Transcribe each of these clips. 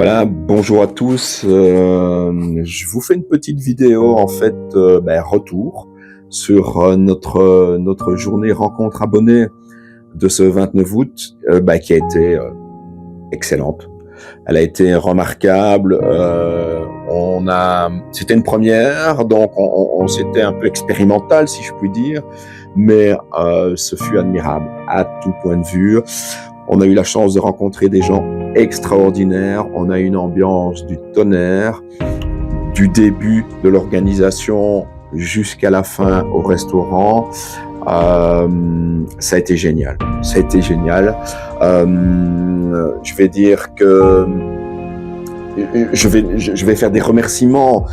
Voilà, bonjour à tous. Je vous fais une petite vidéo en fait, retour sur notre journée rencontre abonnée de ce 29 août, qui a été excellente. Elle a été remarquable. C'était une première, donc on c'était un peu expérimental si je puis dire, mais ce fut admirable à tout point de vue. On a eu la chance de rencontrer des gens extraordinaires. On a eu une ambiance du tonnerre, du début de l'organisation jusqu'à la fin au restaurant. Ça a été génial. Ça a été génial. Je vais dire que je vais faire des remerciements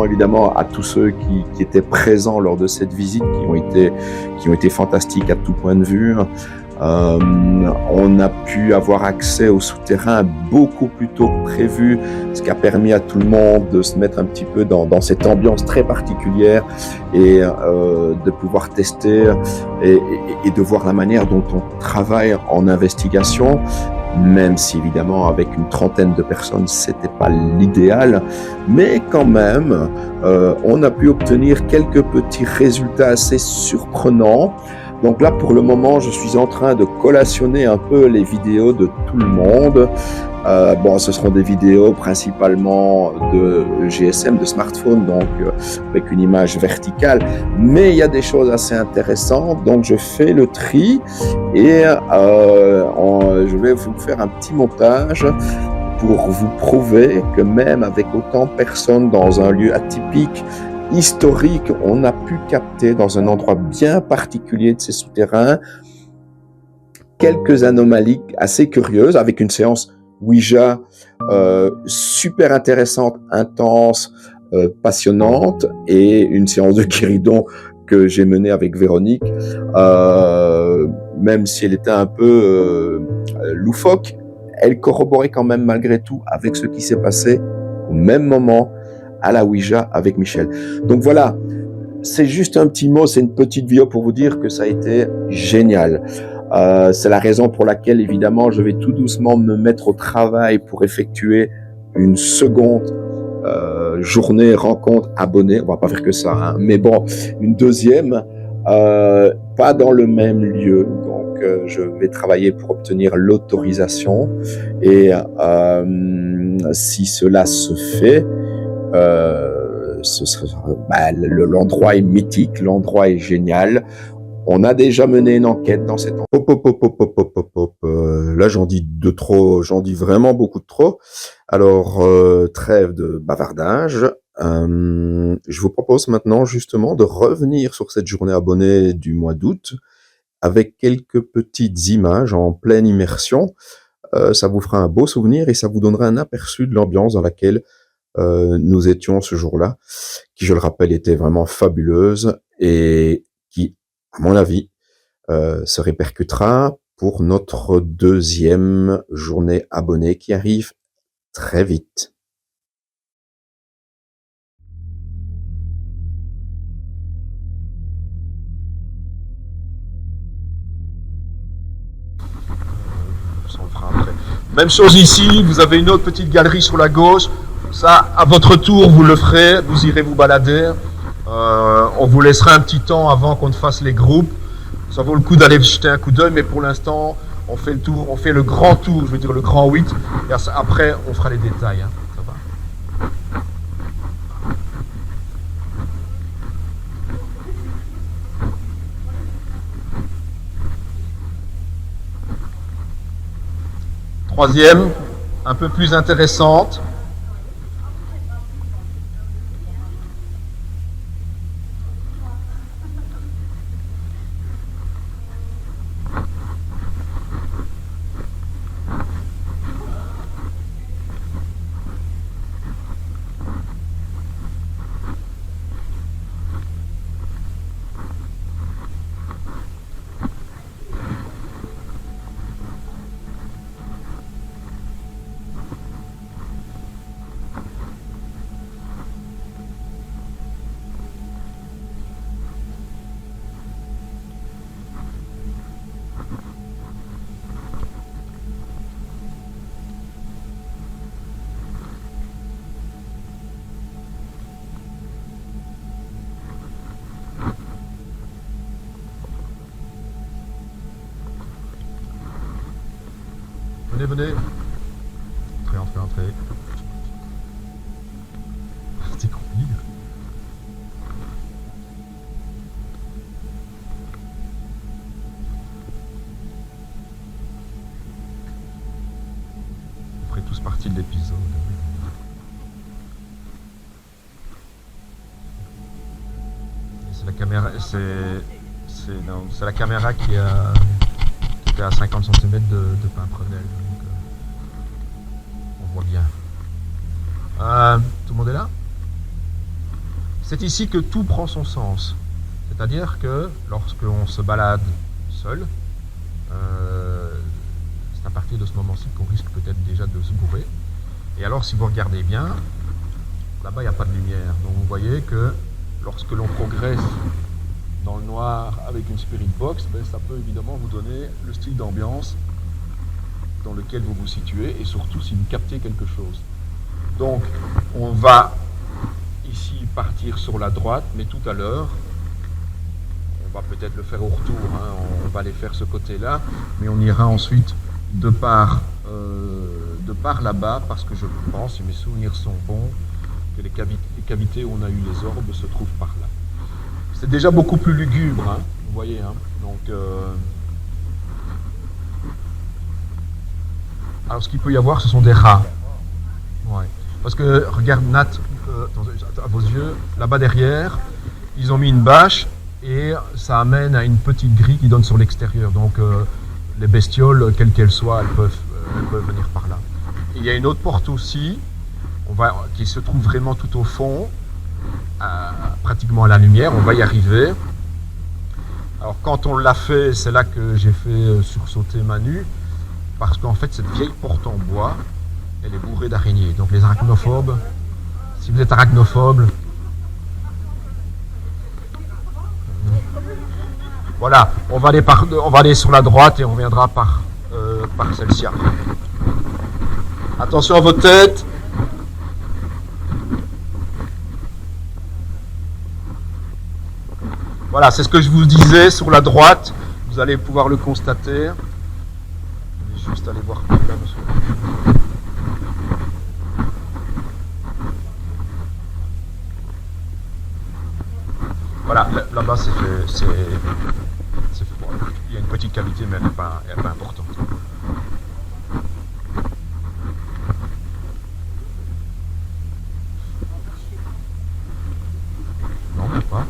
évidemment à tous ceux qui étaient présents lors de cette visite, qui ont été fantastiques à tout point de vue. On a pu avoir accès au souterrain beaucoup plus tôt que prévu, ce qui a permis à tout le monde de se mettre un petit peu dans cette ambiance très particulière et de pouvoir tester et de voir la manière dont on travaille en investigation, même si évidemment avec une trentaine de personnes c'était pas l'idéal, mais quand même on a pu obtenir quelques petits résultats assez surprenants. Donc là, pour le moment, je suis en train de collationner un peu les vidéos de tout le monde. Ce seront des vidéos principalement de GSM, de smartphone, donc avec une image verticale. Mais il y a des choses assez intéressantes, donc je fais le tri et je vais vous faire un petit montage pour vous prouver que même avec autant de personnes dans un lieu atypique, historique, on a pu capter dans un endroit bien particulier de ces souterrains quelques anomalies assez curieuses avec une séance Ouija super intéressante, intense, passionnante et une séance de guéridon que j'ai menée avec Véronique, même si elle était un peu loufoque, elle corroborait quand même malgré tout avec ce qui s'est passé au même moment à la Ouija avec Michel. Donc voilà, c'est juste un petit mot, c'est une petite vidéo pour vous dire que ça a été génial. C'est la raison pour laquelle, évidemment, je vais tout doucement me mettre au travail pour effectuer une seconde journée rencontre abonnée. On va pas faire que ça, hein, mais bon, une deuxième, pas dans le même lieu. Donc, je vais travailler pour obtenir l'autorisation et si cela se fait, l'endroit est mythique, l'endroit est génial. On a déjà mené une enquête dans cet endroit. Là, j'en dis de trop, j'en dis vraiment beaucoup de trop. Alors, trêve de bavardage. Je vous propose maintenant justement de revenir sur cette journée abonnée du mois d'août avec quelques petites images en pleine immersion. Ça vous fera un beau souvenir et ça vous donnera un aperçu de l'ambiance dans laquelle nous étions ce jour-là, qui, je le rappelle, était vraiment fabuleuse et qui, à mon avis, se répercutera pour notre deuxième journée abonnée qui arrive très vite. Même chose ici, vous avez une autre petite galerie sur la gauche. Ça, à votre tour, vous le ferez, vous irez vous balader. On vous laissera un petit temps avant qu'on ne fasse les groupes. Ça vaut le coup d'aller jeter un coup d'œil, mais pour l'instant, on fait le tour, on fait le grand tour, je veux dire le grand 8. Et après, on fera les détails. Hein. Ça va ? Troisième, un peu plus intéressante. Venez, venez. Entrez, entrez, entrez. C'est compliqué. Vous ferez tous partie de l'épisode. C'est la caméra, c'est la caméra qui était à 50 cm de Pimprenel. Donc, on voit bien. Tout le monde est là? C'est ici que tout prend son sens. C'est-à-dire que lorsque l'on se balade seul, c'est à partir de ce moment-ci qu'on risque peut-être déjà de se gourer. Et alors, si vous regardez bien, là-bas, il n'y a pas de lumière. Donc, vous voyez que lorsque l'on progresse dans le noir avec une spirit box, ben, ça peut évidemment vous donner le style d'ambiance dans lequel vous vous situez et surtout si vous captez quelque chose. Donc, on va ici partir sur la droite, mais tout à l'heure, on va peut-être le faire au retour, hein, on va aller faire ce côté-là, mais on ira ensuite de par là-bas, parce que je pense, si mes souvenirs sont bons, que les cavités où on a eu les orbes se trouvent par là. C'est déjà beaucoup plus lugubre, hein, vous voyez. Hein, donc, alors, ce qu'il peut y avoir, ce sont des rats. Ouais. Parce que, regarde, Nat, à vos yeux, là-bas derrière, ils ont mis une bâche et ça amène à une petite grille qui donne sur l'extérieur. Donc, les bestioles, quelles qu'elles soient, elles peuvent venir par là. Et il y a une autre porte aussi, qui se trouve vraiment tout au fond, pratiquement à la lumière. On va y arriver. Alors, quand on l'a fait, c'est là que j'ai fait sursauter Manu, parce qu'en fait, cette vieille porte en bois, elle est bourrée d'araignées. Donc, les arachnophobes, si vous êtes arachnophobe, voilà, on va aller sur la droite et on reviendra par celle-ci après. Attention à vos têtes. Voilà, c'est ce que je vous disais, sur la droite, vous allez pouvoir le constater. Je vais juste aller voir là, monsieur. Voilà, là-bas c'est fait. Bon, il y a une petite cavité, mais elle n'est pas importante. Non, même pas.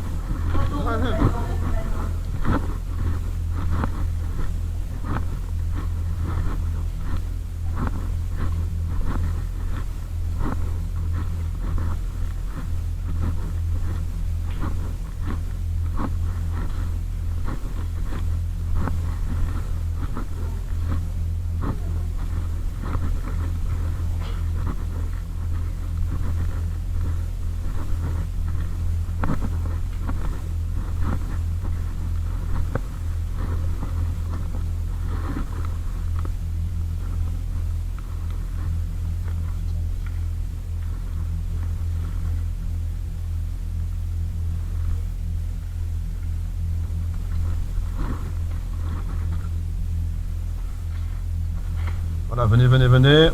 Voilà, venez, venez, venez.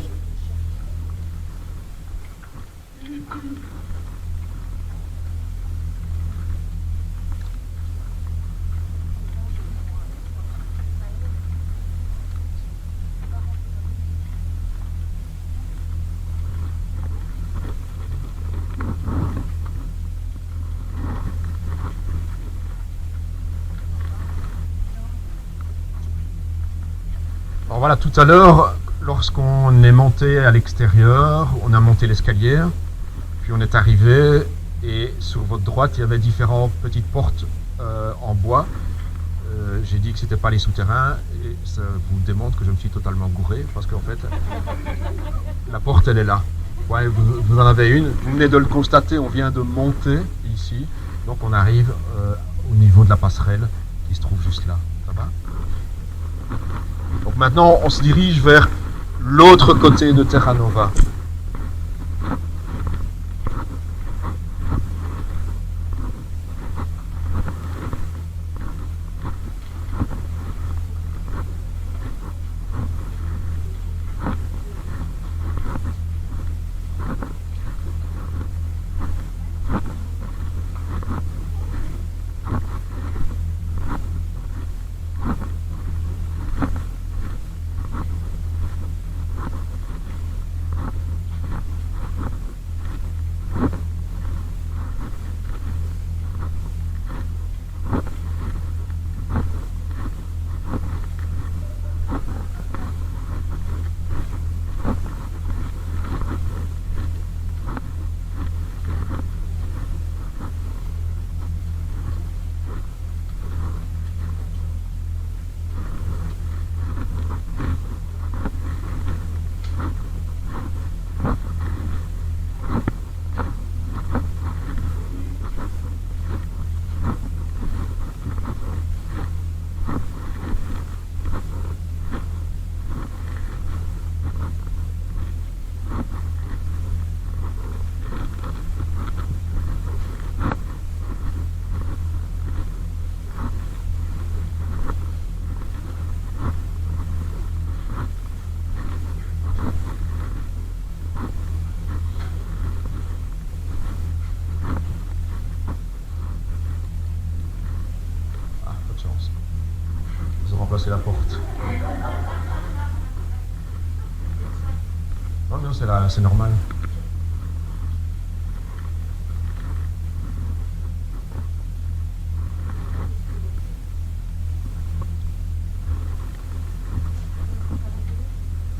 Alors voilà, tout à l'heure, lorsqu'on est monté à l'extérieur, on a monté l'escalier, puis on est arrivé, et sur votre droite, il y avait différentes petites portes en bois. J'ai dit que ce n'était pas les souterrains, et ça vous démontre que je me suis totalement gouré, parce qu'en fait, la porte, elle est là. Ouais, vous en avez une, vous venez de le constater, on vient de monter ici, donc on arrive au niveau de la passerelle qui se trouve juste là. Ça va ? Donc maintenant, on se dirige vers l'autre côté de Terra Nova. c'est la porte. Non, non, c'est normal.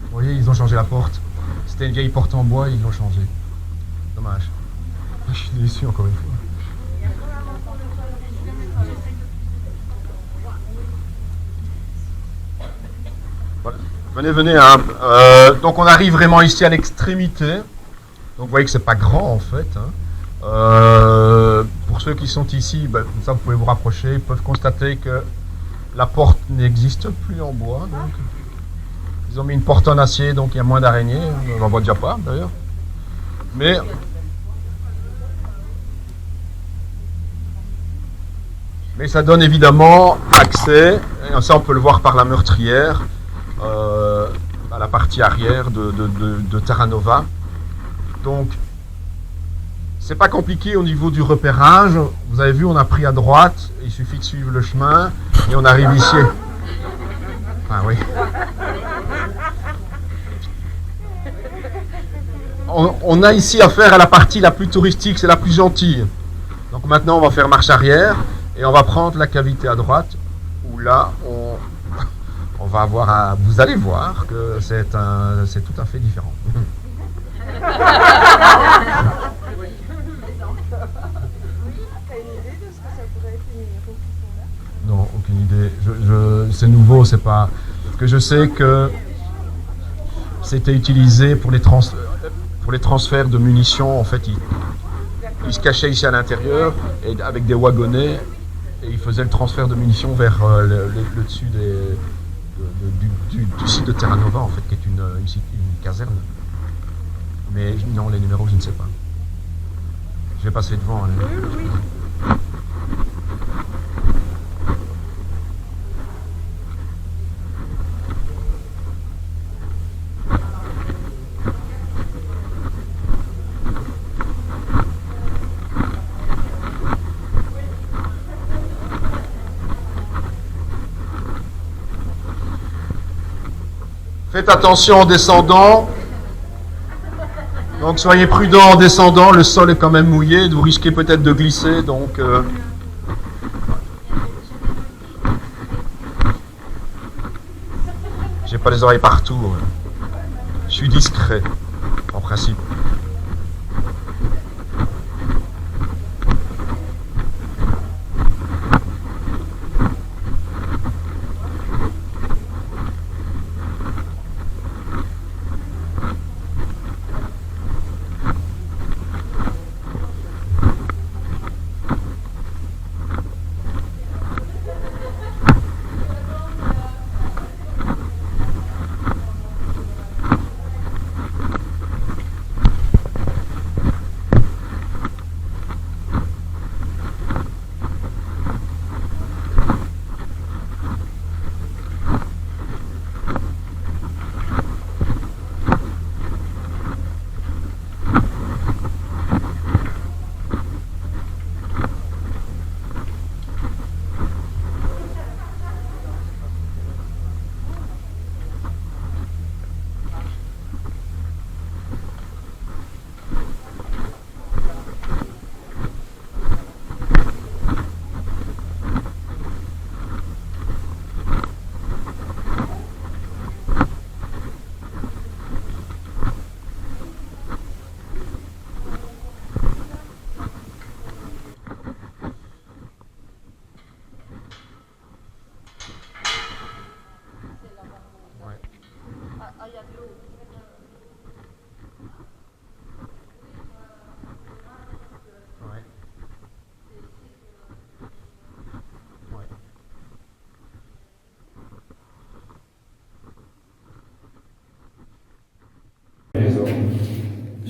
Vous voyez, ils ont changé la porte. C'était une vieille porte en bois, ils l'ont changée. Dommage. Je suis déçu encore une fois. Voilà. Venez, venez. Hein. Donc on arrive vraiment ici à l'extrémité. Donc vous voyez que c'est pas grand en fait. Hein. Pour ceux qui sont ici, ben, comme ça vous pouvez vous rapprocher, ils peuvent constater que la porte n'existe plus en bois. Donc ils ont mis une porte en acier, donc il y a moins d'araignées. On n'en voit déjà pas d'ailleurs. Mais ça donne évidemment accès, et ça on peut le voir par la meurtrière, à la partie arrière de Terra Nova. Donc, c'est pas compliqué au niveau du repérage. Vous avez vu, on a pris à droite, il suffit de suivre le chemin, et on arrive ici. Ah oui. On a ici affaire à la partie la plus touristique, c'est la plus gentille. Donc maintenant, on va faire marche arrière. Et on va prendre la cavité à droite, où là, on va avoir vous allez voir que c'est tout à fait différent. Non, aucune idée. C'est nouveau, c'est pas... Parce que je sais que c'était utilisé pour les transferts de munitions. En fait, ils se cachaient ici à l'intérieur, et avec des wagonnets. Et il faisait le transfert de munitions vers le dessus du site de Terra Nova, en fait, qui est une caserne. Mais non, les numéros, je ne sais pas. Je vais passer devant. Hein. Oui. Faites attention en descendant. Donc soyez prudent en descendant. Le sol est quand même mouillé. Vous risquez peut-être de glisser. Donc j'ai pas les oreilles partout. Je suis discret, en principe.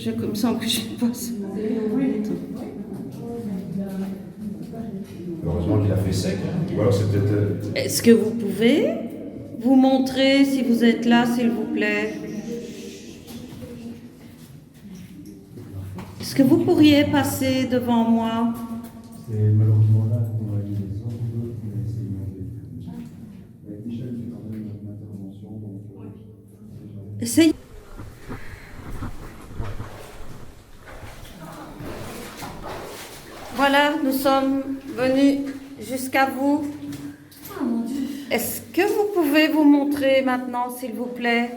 Je me sens que je passe. Heureusement qu'il a fait sec. Ou alors c'est peut-être. Est-ce que vous pouvez vous montrer si vous êtes là, s'il vous plaît? Est-ce que vous pourriez passer devant moi? C'est malheureusement là qu'on a eu les ordres. On a essayé de Essayez. Voilà, nous sommes venus jusqu'à vous. Oh mon Dieu. Est-ce que vous pouvez vous montrer maintenant, s'il vous plaît?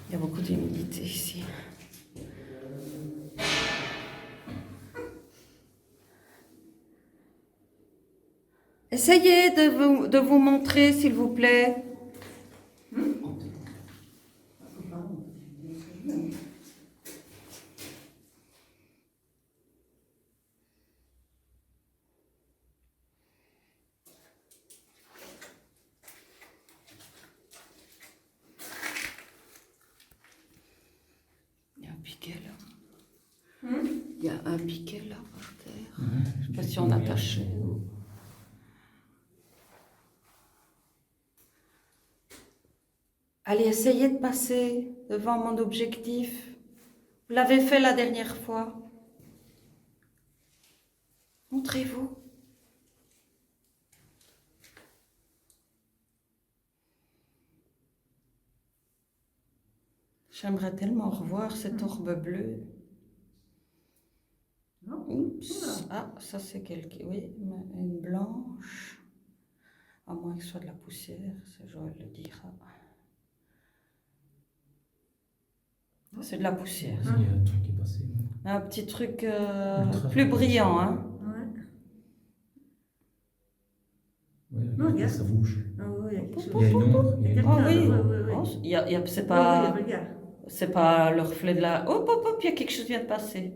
Il y a beaucoup d'humidité ici. Essayez de vous montrer, s'il vous plaît. Il y a un piquet là. Il y a un piquet là par terre. Je ne sais pas si on attache. Allez, essayez de passer devant mon objectif. Vous l'avez fait la dernière fois. Montrez-vous. J'aimerais tellement revoir cette orbe bleue. Oups. Ah, ça c'est quelque... Oui, une blanche. À moins que ce soit de la poussière, ça Joël le dira. C'est de la poussière. Il y a un truc qui est passé. Un petit truc Ultra plus fort. brillant, hein. Ouais, Non, regarde. ça bouge. Ah oui, il y a quelque chose. Il y a une ombre. Il y a Ah oui. quelqu'un, ouais. Oh, c'est Ah pas, oui, regarde. c'est pas le reflet de la... Hop, hop, hop, il y a quelque chose qui vient de passer.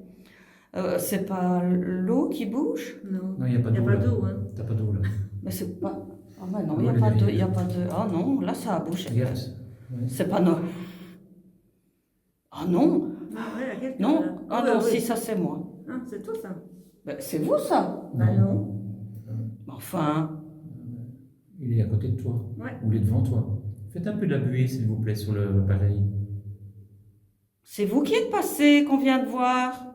C'est pas l'eau qui bouge? Non, Non, il n'y a pas il n'y a d'eau. pas là. d'eau, hein. T'as pas d'eau là. Mais c'est pas... Ah ben non, il Ouais, n'y a pas les- de... Il y a pas de... Ah non, là ça a bougé. Regarde. Ouais. C'est pas non. Ah non, Ah ouais, il y a quelqu'un, non. là. Ah Ouais, non, ouais. si, ça c'est moi. Ah, c'est toi, ça. Ben, c'est vous ça? Bah non. Enfin, Il est à côté de toi. Ouais. Ou il est devant toi. Faites un peu de la buée, s'il vous plaît, sur l'appareil. c'est vous qui êtes passé, qu'on vient de voir.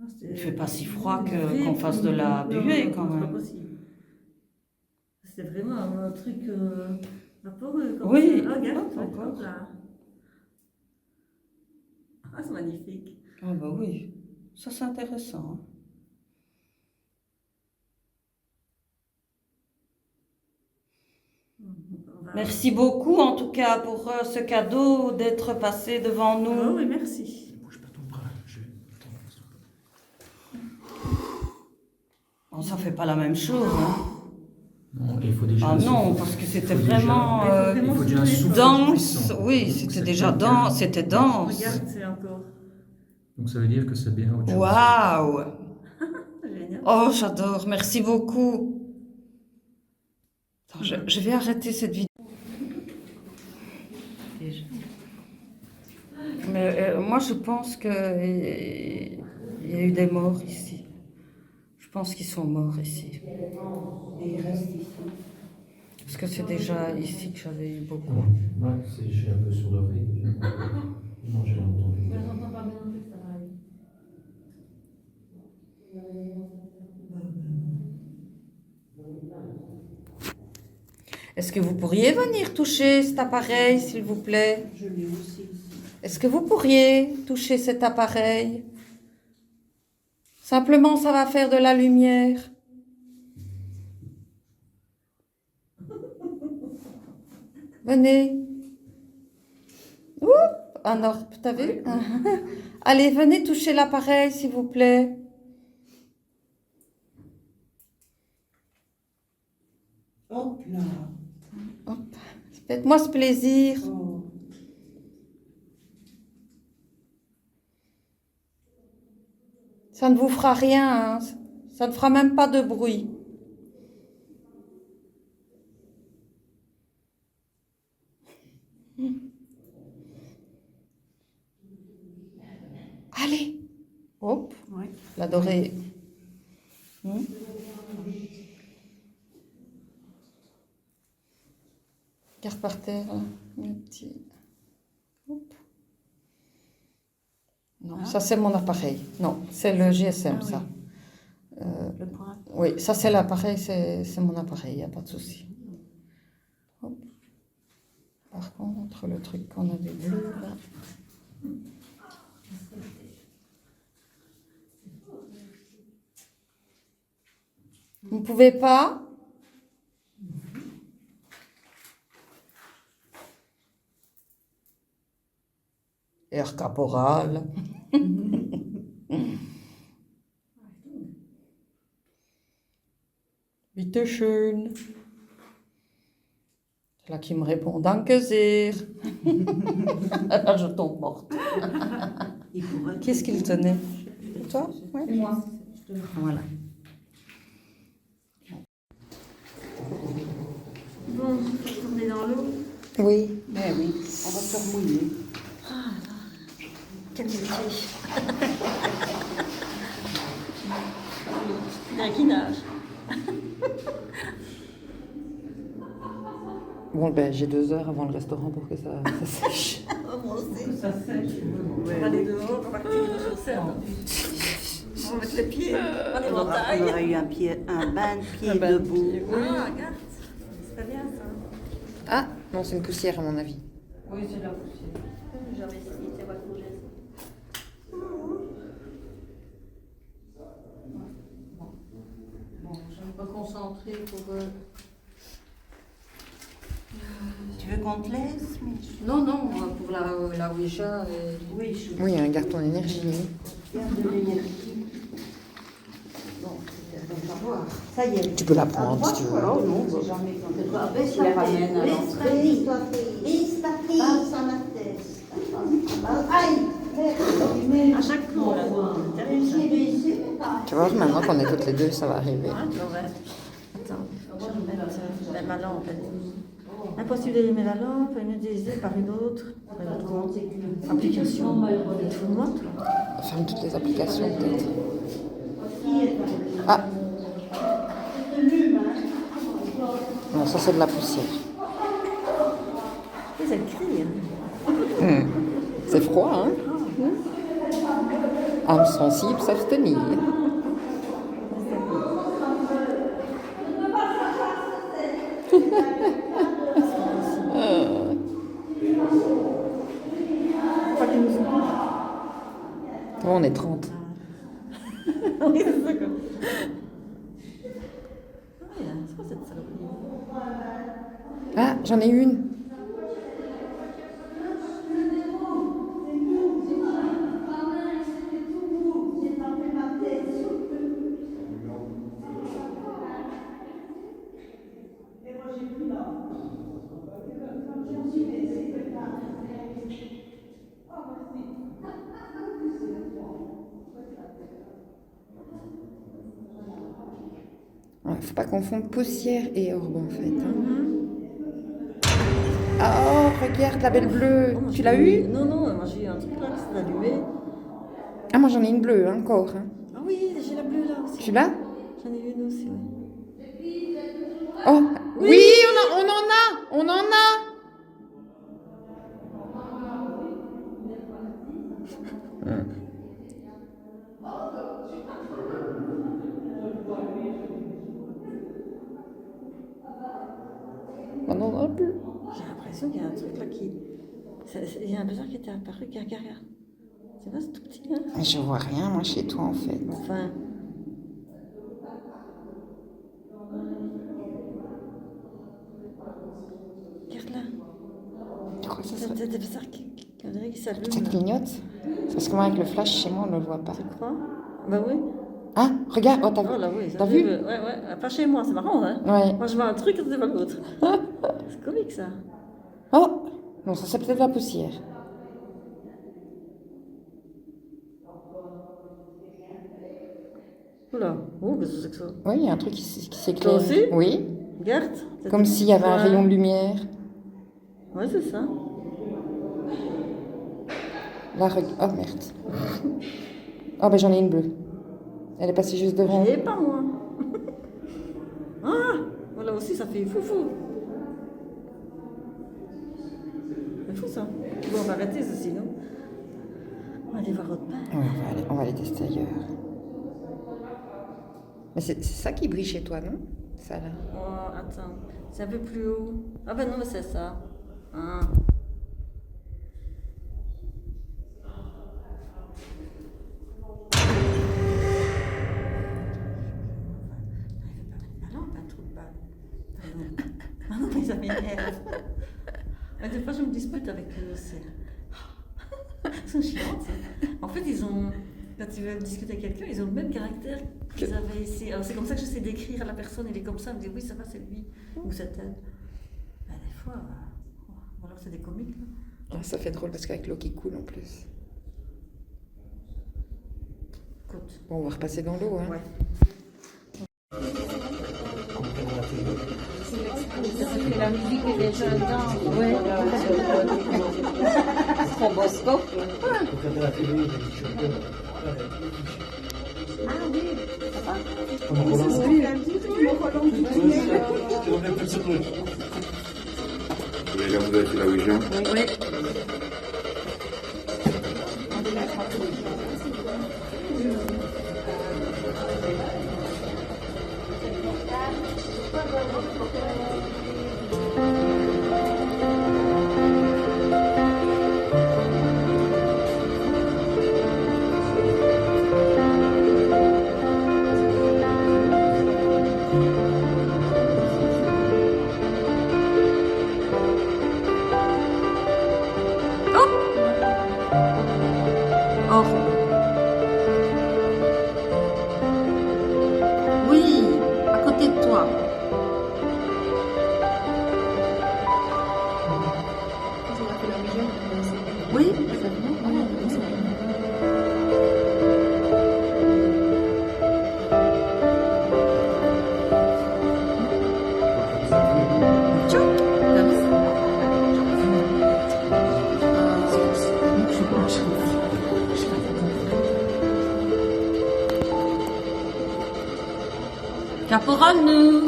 Ah, Il fait pas si froid que- Oui, qu'on fasse de la non, buée, non, quand c'est même. pas possible. C'est vraiment un truc vaporeux comme Oui. ça. Ah, regarde, Hop, encore. hop là. Ah, c'est magnifique. Ah bah oui, ça c'est intéressant. Hein. On va- Merci beaucoup en tout cas pour ce cadeau d'être passé devant Ah nous. oui, merci. Bouge pas ton bras. Bon, ça fait pas la même chose. Hein. Non, il faut déjà. Ah un non, souffle. parce que c'était Il faut déjà- vraiment Il faut déjà un souffle dense. puissant. Oui, Donc, c'était c'est déjà quelqu'un- dense. C'était dense. Regarde, c'est encore Donc ça veut dire que c'est bien autre chose. Waouh! génial. Oh, j'adore. Merci beaucoup. Attends, je vais arrêter cette vidéo. Mais moi, je pense qu'il y a eu des morts ici. Je pense qu'ils sont morts ici. Et ils restent ici. Parce que c'est déjà ici que j'avais eu beaucoup. Ouais, j'ai un peu sur l'oreille. Non, j'ai entendu. Est-ce que vous pourriez venir toucher cet appareil, s'il vous plaît? Je l'ai aussi. Est-ce que vous pourriez toucher cet appareil? Simplement, ça va faire de la lumière. Venez. Oup, un orbe, t'as vu? Allez, venez toucher l'appareil, s'il vous plaît. Hop là. Hop. Faites-moi ce plaisir. Oh. Ça ne vous fera rien, hein. Ça ne fera même pas de bruit. Allez. Hop. Ouais. La dorée. Garde par terre, là. Un petit. Hop. Non, ça c'est mon appareil. Non, c'est le GSM, Ah oui. ça. Le point. Oui, ça c'est l'appareil, c'est mon appareil, il n'y a pas de souci. Hop. Par contre, le truc qu'on avait bleu là. Vous ne pouvez pas? Air caporal. Bitte schön. C'est là qui me répond Danke sehr. Alors je tombe morte. Qu'est-ce qu'il tenait? Toi? Ouais. Moi. Voilà. Bon, on est dans l'eau. Oui, ben oui, on va se remouiller. Quel métier. Dinguinage. Bon, ben j'ai 2 heures avant le restaurant pour que ça sèche. Moi aussi. Ça sèche. On va aller dehors, on va retirer nos chaussettes. On va mettre les pieds en éventail. On aurait eu un bain de pied Un bain de debout. pied. Ah, regarde. C'est pas bien ça. Ah, non, c'est une poussière à mon avis. Oui, c'est la poussière. J'avais essayé, c'est pas trop gênant. Bon, je vais me reconcentrer pour... Tu veux qu'on te laisse, Mich? Non, pour la Ouija. Oui, je Oui, garde ton énergie. garde de l'énergie. Bon, Ça y est. tu peux la prendre si tu veux. Oh non, c'est jamais comme ça. Je la ramène à l'entrée. À chaque fois, là. Tu vois, maintenant qu'on est toutes les deux, ça va arriver. Attends, je vais remettre ma lampe. Impossible d'allumer la lampe, elle est utilisée par une autre application. Tout le monde. On ferme toutes les applications, peut-être. Ah. Non, ça c'est de la poussière. Ils écrivent. Hein. C'est froid, hein? Âme sensible, s'abstenir. Pas qu'ils nous ont. Bon, on est 30. Oui, c'est ça. C'est quoi cette saloperie? Ah, j'en ai une. Ouais, faut pas confondre poussière et orbe en fait. Hein. Oh, regarde la belle bleue. Oh, moi, Tu j'ai l'as eu- eu? Non, non, moi j'ai eu un truc là qui s'est allumé. Ah, moi j'en ai une bleue hein, encore. Hein. Ah oui, j'ai la bleue là aussi. Tu l'as? J'en ai eu une aussi, oui. Oh, oui, on en a. On en a plus. J'ai l'impression qu'il y a un truc là qui. Il y a un bizarre qui était apparu, regarde. Tu vois, c'est tout petit, hein? Je vois rien moi chez toi en fait. Enfin. Regarde là. Tu crois que ça serait... C'est des bizarres on dirait qu'ils s'allument. Ça là. clignote? Parce que moi avec le flash chez moi on ne le voit pas. Tu crois? Bah oui. Ah, regarde, oh, Oh là, oui. ça t'as fait- vu? Ouais, ouais. Pas chez moi, c'est marrant, hein? Ouais. Moi je vois un truc et c'est pas l'autre. C'est comique ça. Oh, non, ça c'est peut-être de la poussière. Oula. Oh, qu'est-ce que c'est que ça? Oui, il y a un truc qui s'éclaire. Toi aussi? Oui, Regarde. comme s'il y avait un rayon de lumière. Ouais, c'est ça. Là, oh merde. Oh, ben j'en ai une bleue. Elle est passée juste devant. Je l'ai pas, moi. Ah! Voilà aussi, ça fait foufou. C'est fou ça. Bon, on va arrêter ceci, non? On va aller voir autre part. Ouais, on va aller tester ailleurs. Mais c'est ça qui brille chez toi, non? Ça là. Oh, attends, c'est un peu plus haut. Ah ben non, mais c'est ça. Ah. Ah non, pas trop de balles. Ah non, mais ça m'énerve. Mais des fois, je me dispute avec eux, ils sont chiantes. En fait, quand ils veulent discuter avec quelqu'un, ils ont le même caractère qu'ils avaient ici. Alors, c'est comme ça que j'essaie d'écrire à la personne, il est comme ça, elle me dit oui, ça va, c'est lui, ou c'est elle. Ben, des fois, ou alors c'est des comiques. Là. Ah, ça fait drôle parce qu'avec l'eau qui coule en plus. Écoute. Bon, on va repasser dans l'eau, hein. Ouais. La musique est déjà dedans. Ouais. Stroboscope. Regardez la télé, il y a des chauffeurs. Ah oui, ça va. Comme en Hollande. On est plus sur le Déjà, vous avez fait la Ouija? Oui. Oh. Oui, à côté de toi. Oui. Caporal Nour,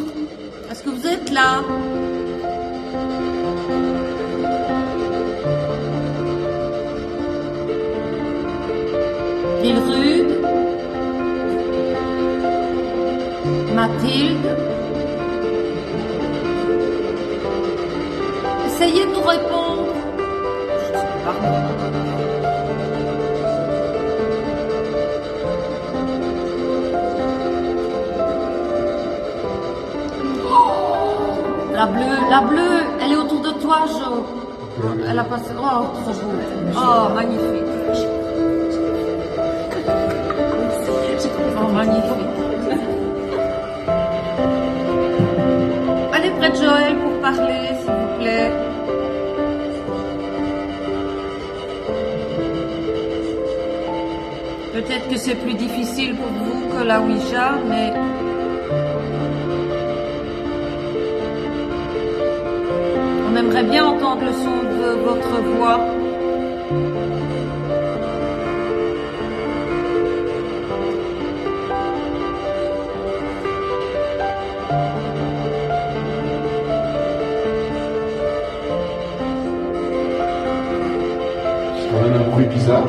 est-ce que vous êtes là? Vilrude, Mathilde, essayez de nous répondre. La bleue, elle est autour de toi, Jo. Elle a passé. Oh, trop beau. Oh, magnifique. Oh, magnifique. Allez près de Joël pour parler, s'il vous plaît. Peut-être que c'est plus difficile pour vous que la Ouija, mais... On aimerait bien entendre le son de votre voix. C'est quand même un bruit bizarre.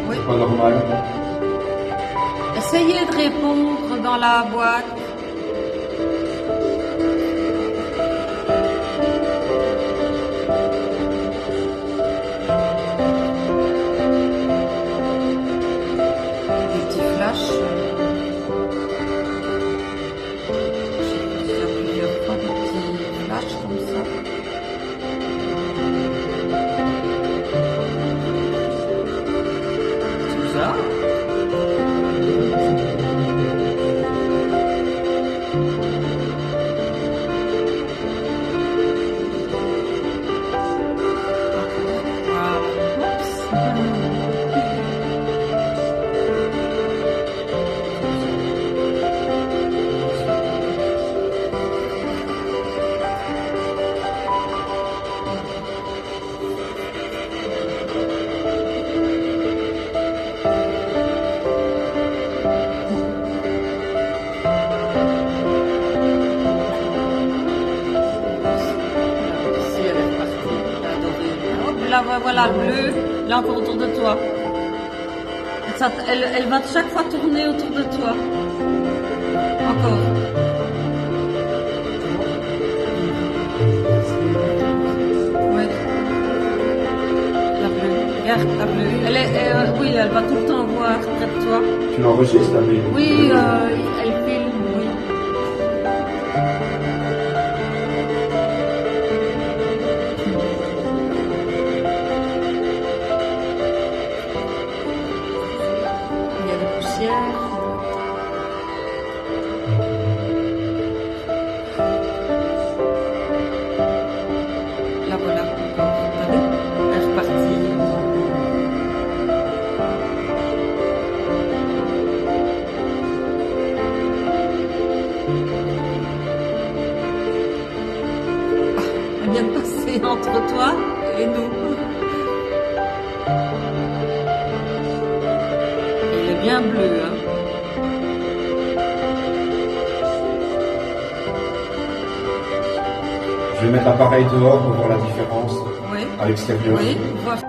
Oui. C'est pas normal. Essayez de répondre dans la boîte. Des petits flashs. J'ai vu ça plusieurs fois, des petits flashs comme ça. C'est bizarre. Voilà le bleu, là encore autour de toi. Elle va chaque fois tourner autour de toi. encore. Ouais. La bleue. Regarde, la bleue. Oui, elle va tout le temps voir près de toi. Tu l'enregistres, la vie? Oui, elle filme, oui. Il y a des poussières. Là, voilà, encore. T'as vu? Elle est repartie. Elle vient de passer entre toi et nous. Il est bien bleu, hein. Je vais mettre l'appareil dehors pour voir la différence Oui. à l'extérieur. Oui, voilà.